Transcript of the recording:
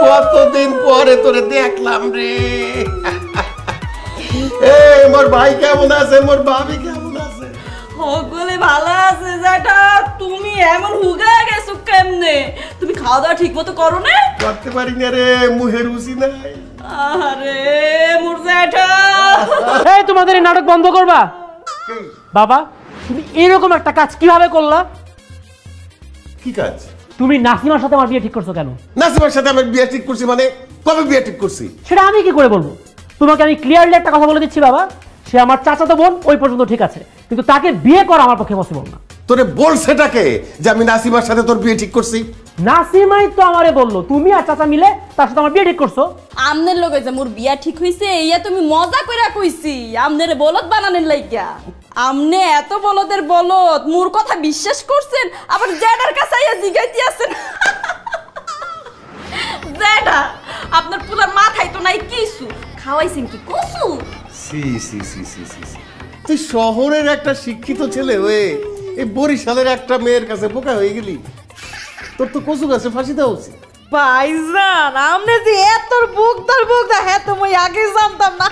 কতদিন পরে তোরে দেখলাম রে। মোর ভাই কেমন আছে, মোর ভাবি কেমন আছে? সকলে ভালো আছে জেঠা। তুমি এমন হুগায় গেছো কেমনে? তুমি খাওয়া দাওয়া ঠিক মতো করো না? করতে পারি না রে, মুখে রুচি নাই। আরে মোর জেঠা। এই তোমাদের এই নাটক বন্ধ করবা? বাবা তুমি এরকম একটা কাজ কিভাবে করলা? কি কাজ? তুমি নাসিমার সাথে আমার বিয়ে ঠিক করছো কেন? নাসিমার সাথে আমি বিয়ে ঠিক করছি মানে? কবে বিয়ে ঠিক করছি? সেটা আমি কি করে বলবো? তোমাকে আমি ক্লিয়ারলি একটা কথা বলে দিচ্ছি বাবা, সে আমার চাচাতো বোন, ওই পর্যন্ত ঠিক আছে, কিন্তু তাকে বিয়ে করা আমার পক্ষে পসিবল না। তোরে বলছেটাকে যে আমি নাসিমার সাথে তোর বিয়ে ঠিক করছি? নাসিমাই তো আমারে বললো তুমি আর চাচা মিলে তার সাথে আমার বিয়ে ঠিক করছো। আমনের লগে যে মোর বিয়া ঠিক হইছে ইয়া তুমি মজা কইরা কইছি, আমনের বলদ বানানোর লাইগা। আমনে এত বলদের বলদ মোর কথা বিশ্বাস করছেন, আবার জেডার কাছে আইয়া জিগাইতে আছেন। জেডা আপনার পুলার মাথায় তো নাই কিছু, খাওয়াইছেন কি কসু? সি সি সি সি সি সি। তুই শহরের একটা শিক্ষিত ছেলে হয়ে এই বরিশালের একটা মেয়ের কাছে বোকা হয়ে গেলি। তোর তো কচু গাছে ফাঁসি দেওয়া উচিত। ভাইজান আমনে যে এত বুকদার হ্যাঁ তো মই আগে জানতাম না।